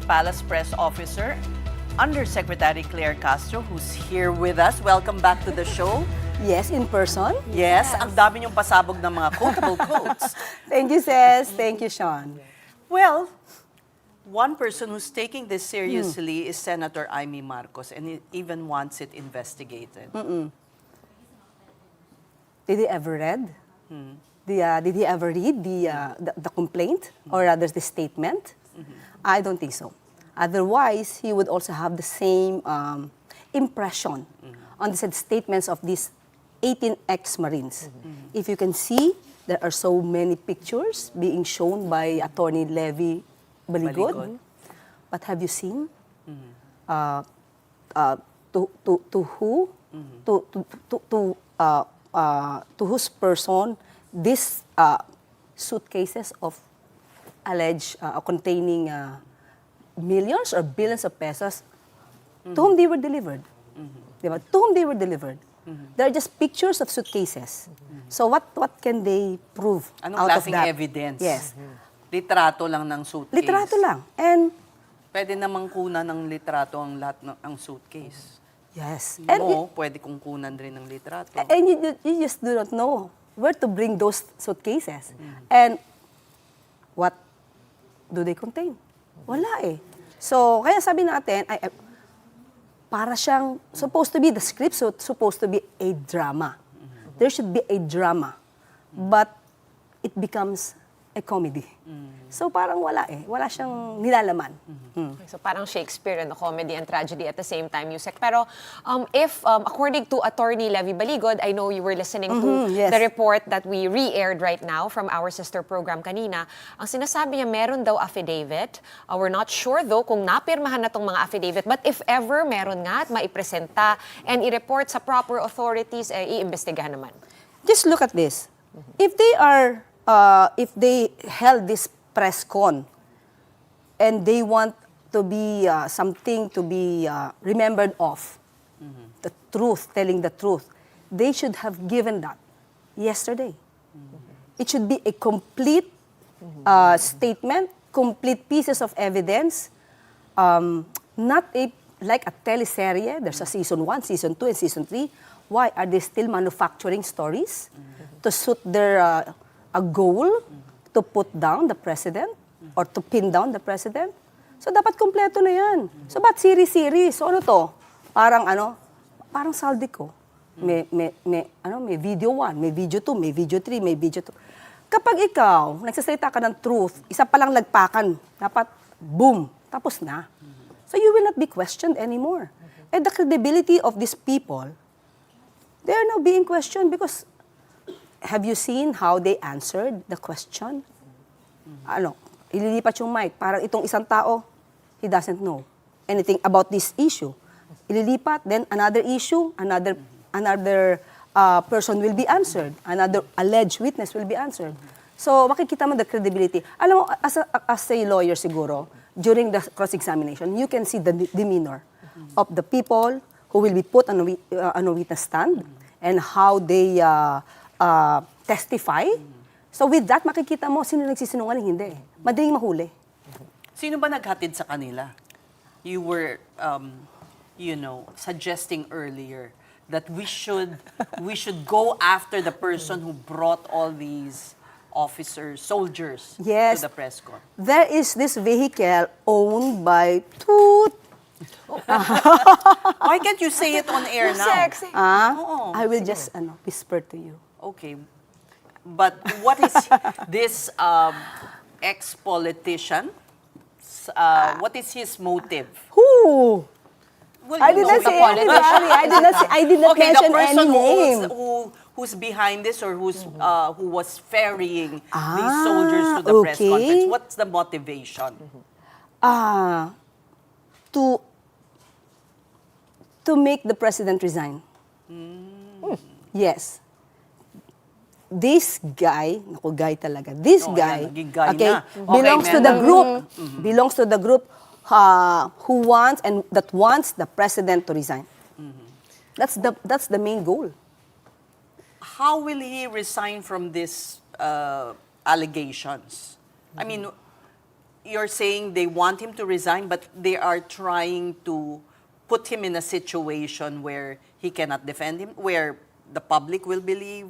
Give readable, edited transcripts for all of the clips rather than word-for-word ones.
Palace Press Officer, Undersecretary Claire Castro, who's here with us. Welcome back to the show. Yes, in person. Yes, ang dami niyong pasabog ng mga quotable quotes. Thank you, Ces. Thank you, Sean. Well, one person who's taking this seriously is Senator Amy Marcos, and he even wants it investigated. Did he ever read? Did he ever read the complaint, or rather the statement? I don't think so. Otherwise, he would also have the same impression on the said statements of these 18 ex-Marines. If you can see, there are so many pictures being shown by Attorney Levy Baligod. But have you seen to whose person these suitcases of alleged containing millions or billions of pesos, to whom they were delivered? Diba? To whom they were delivered? They're just pictures of suitcases. So what can they prove Anong out of klaseng that? evidence? Yes. Litrato lang ng suitcase. Litrato lang. And Pwede namang kunan ng litrato ang lahat ng suitcase. yes. Pwede kong kunan rin ng litrato. And you just do not know where to bring those suitcases. And what do they contain? Wala eh. So, kaya sabi natin, para siyang supposed to be, the script supposed to be a drama. There should be a drama. But it becomes a comedy. So parang wala eh. Wala siyang nilalaman. So parang Shakespeare and comedy and tragedy at the same time, Usec. Pero if, according to Attorney Levy Baligod, I know you were listening to yes. the report that we re-aired right now from our sister program kanina. Ang sinasabi niya, meron daw affidavit. We're not sure though kung napirmahan na tong mga affidavit. But if ever meron nga at maipresenta and i-report sa proper authorities, i-imbestigahan naman. Just look at this. If they held this press con and they want to be something to be remembered of, the truth, telling the truth, they should have given that yesterday. It should be a complete statement, complete pieces of evidence, not like a teleserye. There's a season 1, season 2, and season 3. Why are they still manufacturing stories to suit their a goal to put down the president or to pin down the president? So dapat kompleto na yan. So ba't series-series? So ano to? Parang Saldico. May video 1, may video 2, may video 3, may video 2. Kapag ikaw, nagsasalita ka ng truth, isa palang lagpakan, dapat boom, tapos na. So you will not be questioned anymore. And the credibility of these people, they are now being questioned because have you seen how they answered the question? Ililipat yung mic. Parang itong isang tao, he doesn't know anything about this issue. Ililipat, then another issue, another person will be answered. Another alleged witness will be answered. So, makikita mo the credibility. Alam mo, as a lawyer siguro, during the cross-examination, you can see the demeanor of the people who will be put on a witness stand and how they testify. So with that, makikita mo sino nagsisinungaling, hindi. Madaling mahuli. Sino ba naghatid sa kanila? You were, suggesting earlier that we should go after the person who brought all these officers, soldiers Yes. to the press con. There is this vehicle owned by two... Why can't you say it on air now? Sexy. Oo. I will just whisper to you. Okay. But what is this ex-politician? What is his motive? Who? Well, I did not say anybody. I did not okay, mention the person any name. who's behind this or who was ferrying these soldiers to the press okay. conference. What's the motivation? To make the president resign. Yes. This guy, naku, guy talaga. This guy, naging guy okay, na. belongs Okay, to the ma'am. group. Belongs to the group who wants the president to resign. That's the main goal. How will he resign from these allegations? I mean, you're saying they want him to resign, but they are trying to put him in a situation where he cannot defend him, where the public will believe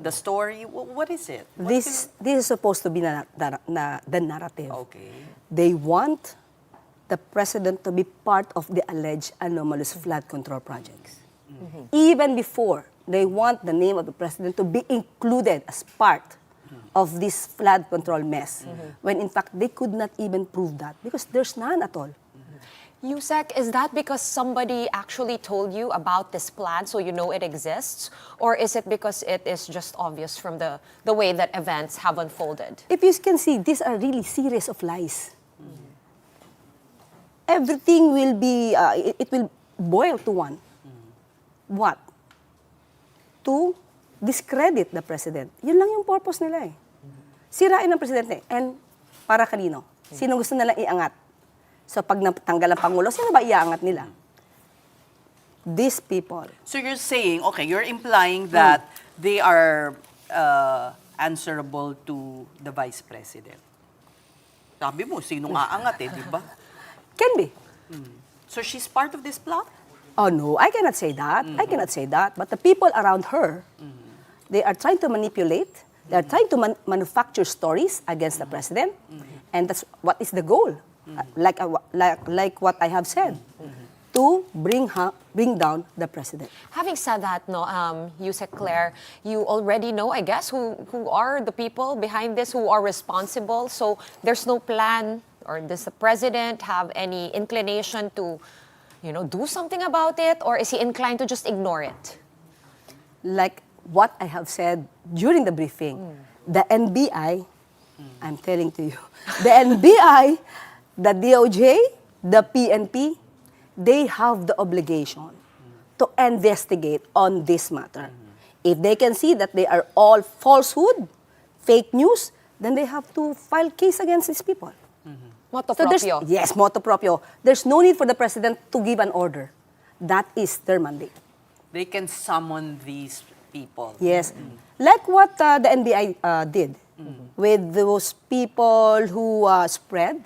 the story. What is it? This is supposed to be the narrative. Okay. They want the president to be part of the alleged anomalous flood control projects. Even before, they want the name of the president to be included as part of this flood control mess, when in fact they could not even prove that because there's none at all. Usec, is that because somebody actually told you about this plan so you know it exists? Or is it because it is just obvious from the way that events have unfolded? If you can see, these are really series of lies. Everything will be, it will boil to one. What? To discredit the president. Yun lang yung purpose nila eh. Sirain ang presidente. And para kanino? Sino gusto nilang iangat? So pag natanggal ang Pangulo, sino ba iaangat nila? These people. So you're saying, okay, you're implying that they are answerable to the Vice President. Sabi mo, sinong aangat eh, di ba? Can be. So she's part of this plot? Oh no, I cannot say that. I cannot say that. But the people around her, they are trying to manipulate. They are trying to manufacture stories against the president. And that's what is the goal. Like what I have said. To bring down the president. Having said that, no, Usec Claire, you already know, I guess, who are the people behind this, who are responsible. So there's no plan, or does the president have any inclination to, do something about it, or is he inclined to just ignore it? Like what I have said during the briefing, the NBI, I'm telling to you, the NBI, the DOJ, the PNP, they have the obligation to investigate on this matter. If they can see that they are all falsehood, fake news, then they have to file case against these people. Moto So proprio. yes, motu proprio. There's no need for the president to give an order. That is their mandate. They can summon these people. Yes. Like what the NBI did with those people who spread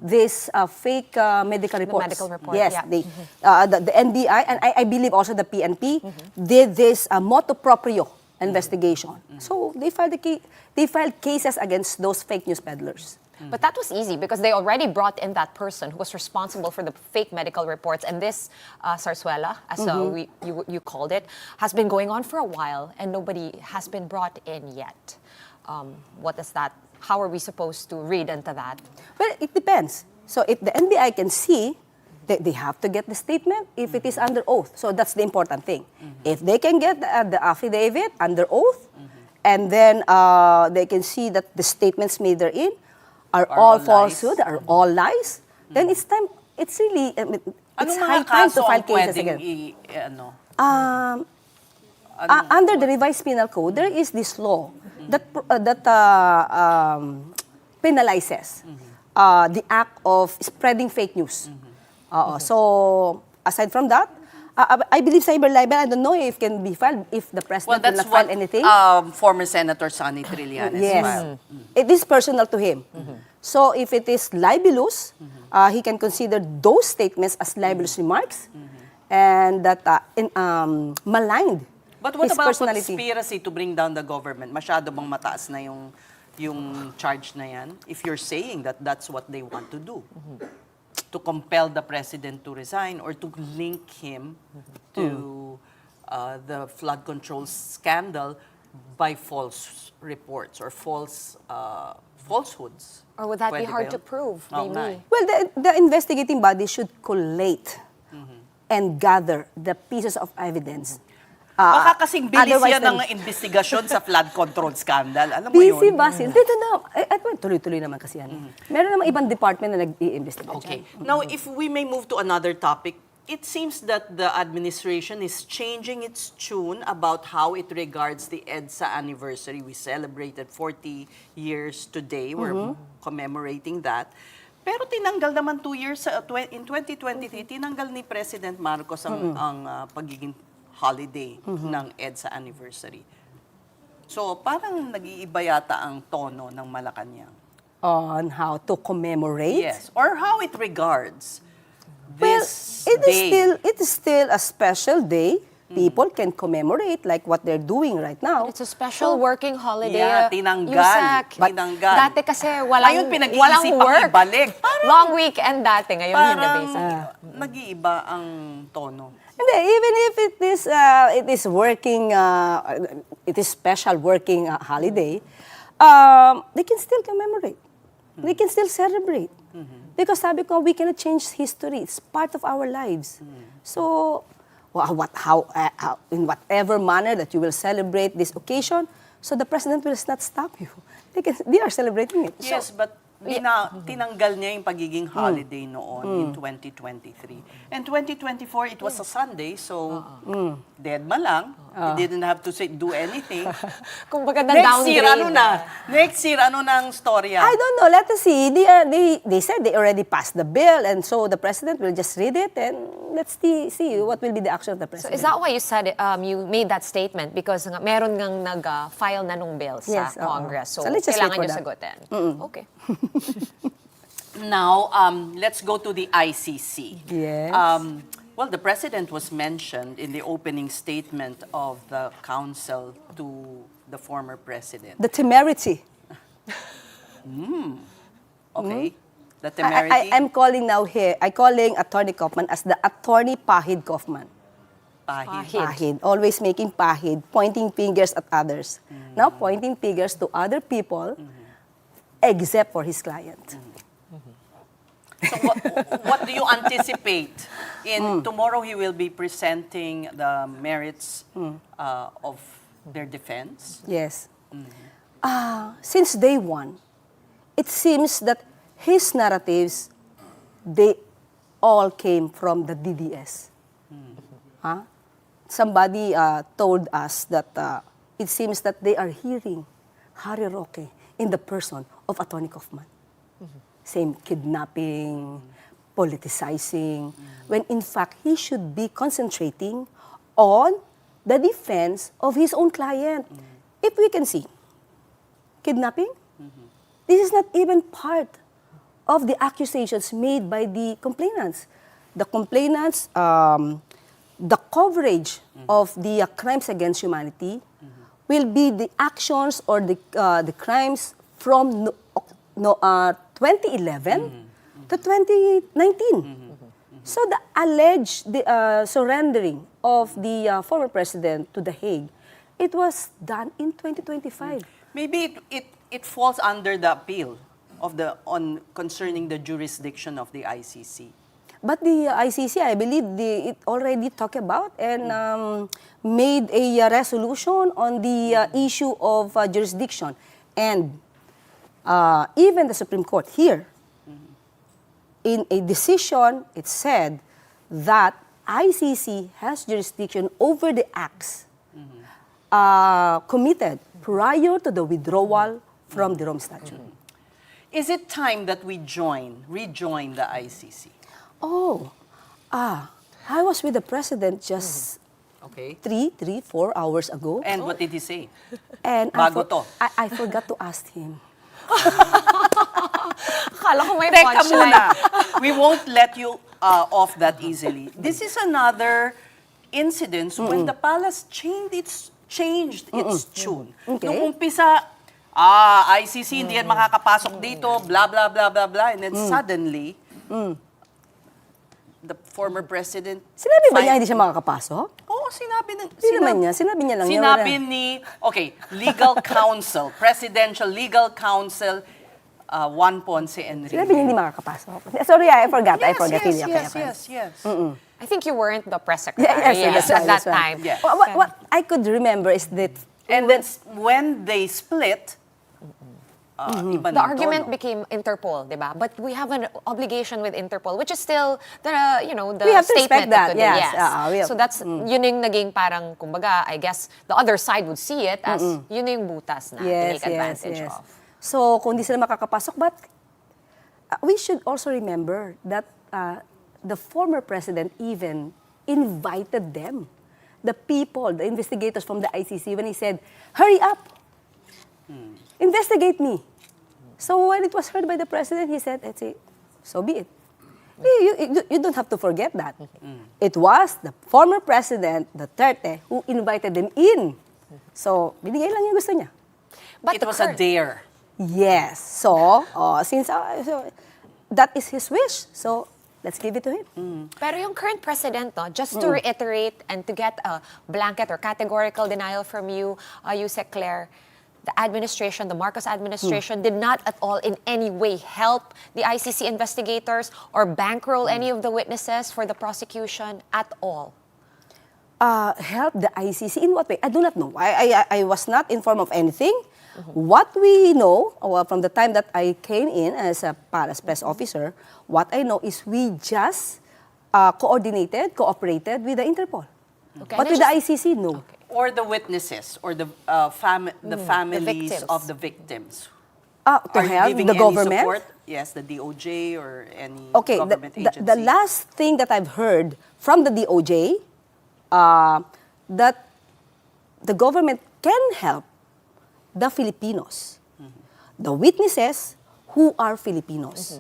this fake medical reports. medical report, Yes, yeah. the NBI and I believe also the PNP did this motu proprio investigation. So they filed cases against those fake news peddlers. But that was easy because they already brought in that person who was responsible for the fake medical reports. And this zarzuela, as you called it, has been going on for a while and nobody has been brought in yet. What is that? How are we supposed to read into that? Well, it depends. So if the NBI can see, they have to get the statement if it is under oath. So that's the important thing. If they can get the affidavit under oath, and then they can see that the statements made therein are all falsehood, are all lies, then it's time, it's really, it's high time to file cases again. Under the revised penal code, there is this law that penalizes the act of spreading fake news. So aside from that, I believe cyber libel, I don't know if can be filed if the president will not file anything. Former Senator Sonny Trillanes Yes. filed. It is personal to him. So if it is libelous, he can consider those statements as libelous remarks and that maligned But what his about personality. conspiracy to bring down the government? Masyado bang mataas na yung charge na yan? If you're saying that that's what they want to do. To compel the president to resign or to link him to the flood control scandal by false reports or falsehoods. Or would that be Pwede ba hard yun? to prove? Oo nga Maybe. eh. Well, the investigating body should collate and gather the pieces of evidence. Baka kasing bilis Otherwise yan ng then- investigasyon sa flood control scandal. Alam mo Busy yun? ba? Dito na. At tuloy-tuloy naman kasi yan. Meron namang ibang department na nag-i-investigate. Okay. Now, if we may move to another topic, it seems that the administration is changing its tune about how it regards the EDSA anniversary. We celebrated 40 years today. We're commemorating that. Pero tinanggal naman 2 years, in 2023, tinanggal ni President Marcos ang pagiging holiday ng EDSA anniversary. So, parang nag-iiba yata ang tono ng Malacanang. on how to commemorate. Yes, or how it regards Well, this it day. is still a special day. People can commemorate like what they're doing right now. It's a special working holiday. Yeah, tinanggal. Usec. Tinanggal. Dati kasi walang Ngayon, pinag-iisipang work. ibalik. Long weekend dati. Ngayon, yun na Parang basic. nag-iiba ang tono. Hindi, even if it is working, it is special working holiday, they can still commemorate. They can still celebrate. Because sabi ko, we cannot change history. It's part of our lives. So, in whatever manner that you will celebrate this occasion, so the president will not stop you. They are celebrating it. Yes, but tinanggal niya yung pagiging holiday noon in 2023. And 2024, it was a Sunday, so dead ma lang. He didn't have to do anything. Kung baga Next year, downgrade ano na? Next year, ano na ang storya? I don't know. Let us see. They said they already passed the bill, and so the president will just read it, and let's see what will be the action of the So president. is that why you said you made that statement? Because meron ngang nag-file na nung bill sa Yes, oo. Congress. So, So let's just kailangan wait nyo for sagutin. Okay. Now, let's go to the ICC. Yes. Well, the president was mentioned in the opening statement of the council to the former president. The temerity. Okay? The temerity? I'm calling now here, I'm calling Attorney Kaufman as the Attorney Pahid Kaufman. Pahid. Pahid. Always making pahid, pointing fingers at others. Now pointing fingers to other people, except for his client. So what do you anticipate? Tomorrow he will be presenting the merits of their defense. Yes. Since day one, it seems that his narratives, they all came from the DDS. Somebody told us that it seems that they are hearing Harry Roque in the person of Attorney Kaufman. Same kidnapping, politicizing, when in fact he should be concentrating on the defense of his own client. If we can see, kidnapping, this is not even part of the accusations made by the complainants. The complainants, the coverage of the crimes against humanity will be the actions or the crimes from 2011 to 2019. So the alleged surrendering of the former president to The Hague, it was done in 2025. Maybe it falls under the appeal of concerning the jurisdiction of the ICC. But the ICC, I believe, it already talked about and made a resolution on the issue of jurisdiction. And even the Supreme Court here, in a decision, it said that ICC has jurisdiction over the acts committed prior to the withdrawal from the Rome Statute. Is it time that we rejoin the ICC? I was with the president just Okay. 4 hours ago. And what did he say? And Bago to. I forgot to ask him. Akala ko may Teka punchline. muna. We won't let you off that easily. This is another incident when the palace changed its tune. Okay. Nung umpisa, ICC, hindi yan makakapasok dito, blah, blah, blah, blah, blah. And then suddenly, the former president... Sinabi ba niya hindi siya makakapasok? Oo, sinabi Sinabi niya lang. Sinabi ni, legal counsel, presidential legal counsel, Juan Ponce Enrique. Sinabi niya hindi makakapasok. Sorry, I forgot. Yes. I think you weren't the press secretary Yes, at that that's right. time. Yeah. What I could remember is that And then when they split, iba The ng argument tono. became Interpol, di ba? But we have an obligation with Interpol, which is still the We have to respect statement that, today. yes. We have- So that's yun yung naging parang kumbaga, I guess the other side would see it as yun yung butas na to take advantage of. So, kung di sila makakapasok, but we should also remember that the former president even invited them, the people, the investigators from the ICC, when he said, hurry up, investigate me. So when it was heard by the President, he said, so be it. You don't have to forget that. It was the former President, Duterte, who invited them in. So, binigay lang yung gusto niya. But It was a dare. Yes. So, since that is his wish, so let's give it to him. Pero yung current president, no, just to reiterate and to get a blanket or categorical denial from you, Usec Claire, the administration, the Marcos administration, did not at all in any way help the ICC investigators or bankroll any of the witnesses for the prosecution at all. Help the ICC in what way? I do not know. I was not informed of anything. What we know, from the time that I came in as a press officer, what I know is we just cooperated with the Interpol. Okay. But with the ICC, no. Okay. Or the witnesses, or the families victims. of the victims. To Are you help giving the any government? support? Yes, the DOJ or any Okay, government agency. the last thing that I've heard from the DOJ, that the government can help the Filipinos, the witnesses who are Filipinos.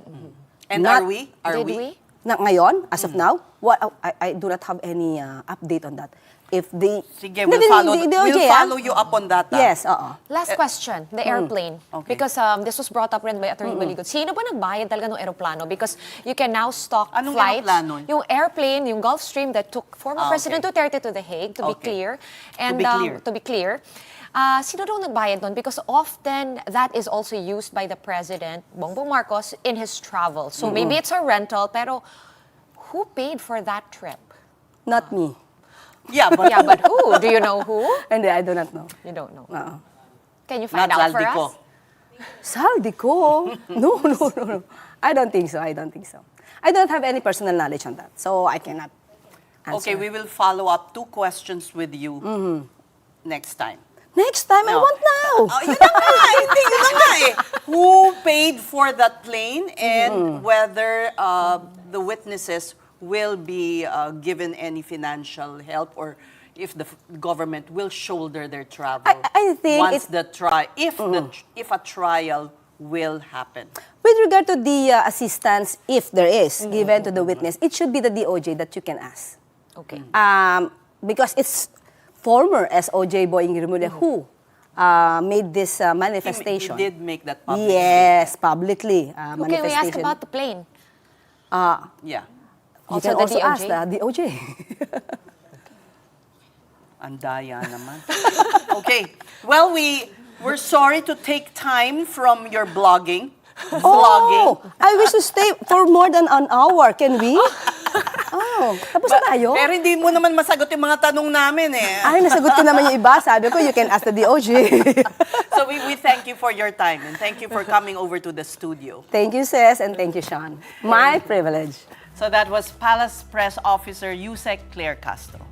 And Not- are we? Did we? Na ngayon, as of now, I do not have any update on that. If they... Sige, we'll follow you up on that. Yes, oo. Last question, the airplane. Okay. Because this was brought up rin by Attorney Baligod. Sino ba nagbayad talaga ng aeroplano? Because you can now stock Anong flights. aeroplano? Yung airplane, yung Gulfstream that took former Ah, President okay. Duterte to The Hague, to be Okay. clear. To And be clear. to be clear, sino daw nagbayad doon? Because often that is also used by the President, Bongbong Marcos, in his travel. So maybe it's a rental, pero who paid for that trip? Not me. Yeah, but Yeah, but who? Do you know who? Hindi, I do not know. You don't know. Oo. Can you find not out for Zaldico. us? Saldi ko? No. I don't think so. I don't have any personal knowledge on that. So I cannot answer. Okay, we will follow up 2 questions with you next time. Next time, I No. want now. Oh, yun na nga, hindi, yun na nga eh. Who paid for that plane and whether the witnesses will be given any financial help or if the government will shoulder their travel I think once the trial, if a trial will happen. With regard to the assistance, if there is, given to the witness, it should be the DOJ that you can ask. Okay. Because it's former SOJ Boying Rimule who made this manifestation. He did make that public. Yes, publicly. Who can we ask about the plane? Yeah. You Also can the also ask DOJ? the DOJ. Andaya naman. Okay. Well, we're sorry to take time from your vlogging. Oh, I wish to stay for more than an hour. Can we? Oh, tapos na tayo? Pero hindi mo naman masagot yung mga tanong namin eh. Ay, nasagot ko naman yung iba. Sabi ko, you can ask the DOJ. So we thank you for your time and thank you for coming over to the studio. Thank you, Sis, and thank you, Sean. My privilege. So that was Palace Press Officer Usec Claire Castro.